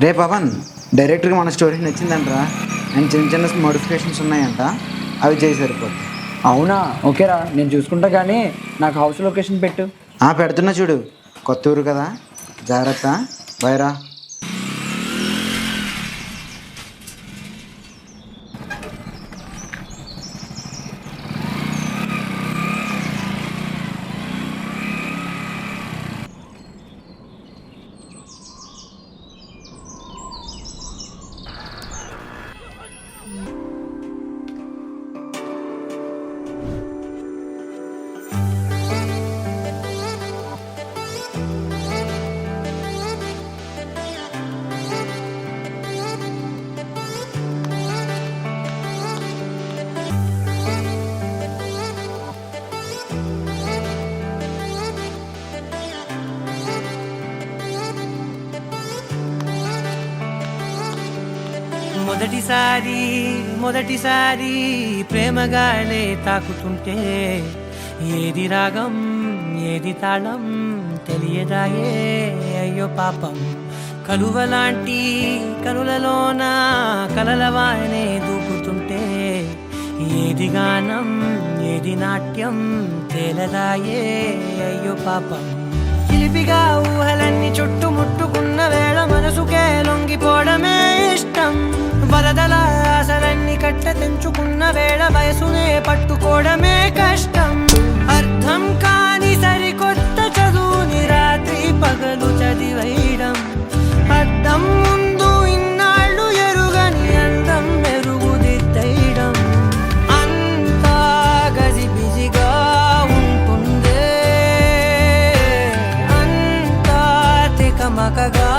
రే పవన్, డైరెక్టర్గా మన story నచ్చిందంటరా. And చిన్న చిన్న మోడిఫికేషన్స్ ఉన్నాయంట, అవి చేసి సరిపోద్ది. అవునా? ఓకేరా, నేను చూసుకుంటా. కానీ నాకు హౌస్ లొకేషన్ పెట్టు. పెడుతున్నా చూడు. కొత్త ఊరు కదా, జాగ్రత్త. బైరా. మొదటిసారి ప్రేమగానే తాకుతుంటే ఏది రాగం ఏది తాళం తెలియదాయే. అయ్యో పాపం, కలువలాంటి కనులలోన కలలవానే దూకుతుంటే ఏది గానం ఏది నాట్యం తేలదాయే. అయ్యో పాపం, చిలిపిగా ఊహలన్నీ చుట్టుముట్టుకున్న వేళ మనసుకే లొంగిపోవడమే ఇష్టం. వరదల ఆశలన్నీ కట్ట తెంచుకున్న వేళ వయసునే పట్టుకోవడమే కష్టం. అర్థం కాని సరికొత్త చదువుని రాత్రి పగలు చదివేయడం, అద్దం ముందు ఇన్నాళ్ళు ఎరుగని అందం మెరుగుదిద్దడం, అంతా గజిబిజిగా ఉంటుందే, అంతా తికమకగా.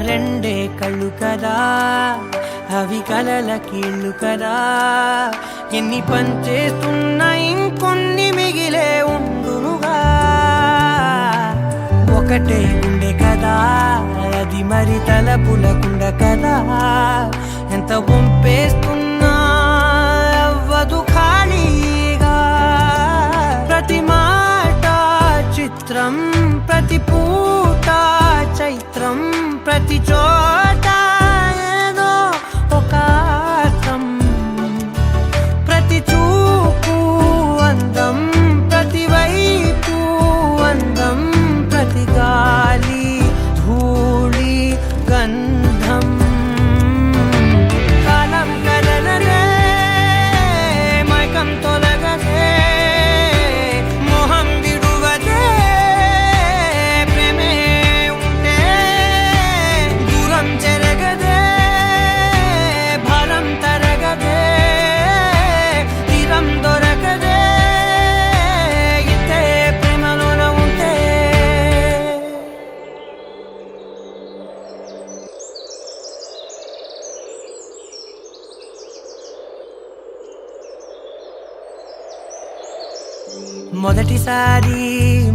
రెండే కళ్ళు కదా, అవి కలల కీళ్ళు కదా, ఎన్ని పనిచేస్తున్నా ఇంకొన్ని మిగిలే ఉండునుగా. ఒకటే గుండె కదా, అది మరి తలపులకుండ కదా, ఎంత పంపేస్తున్నా అవ్వదు ఖాళీగా. ప్రతి మాట చిత్రం, ప్రతి పూట చైత్రం, ప్రతి చోట ఏదో ఒక అర్థం, ప్రతి చూపు అందం, ప్రతి వైపు అందం, ప్రతి గాలి ధూళి గంధం. కాలం కలలనే మైకం తొలగదే, మోహం విడువదే, ప్రేమే ఉంటే దూరం చెరగదే, భారం తరగదే, తీరం దొరకదే, ఇంతే ప్రేమలోన ఉంటే.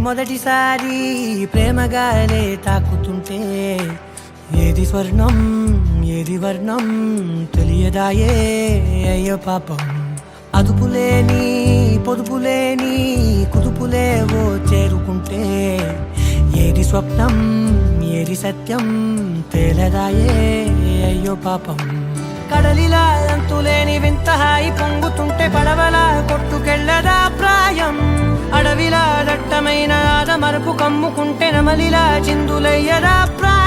మొదటిసారి ప్రేమగానే తాకుతుంటే ఏది స్వర్ణం ఏది వర్ణం తెలియదాయే. అయ్యో పాపం, అదుపులేని పొదుపులేని కుదుపులేవో చేరుకుంటే ఏది స్వప్నం ఏది సత్యం తేలదాయే అయ్యో పాపం కడలిలా అంతులేని వింత హాయి పొంగుతుంటే పడవలా కొట్టుకెళ్ళదా ప్రాయం అడవిలా దట్టమైన ఆద మరపు కమ్ముకుంటే నమలిలా చిందులయ్యదా ప్రాయం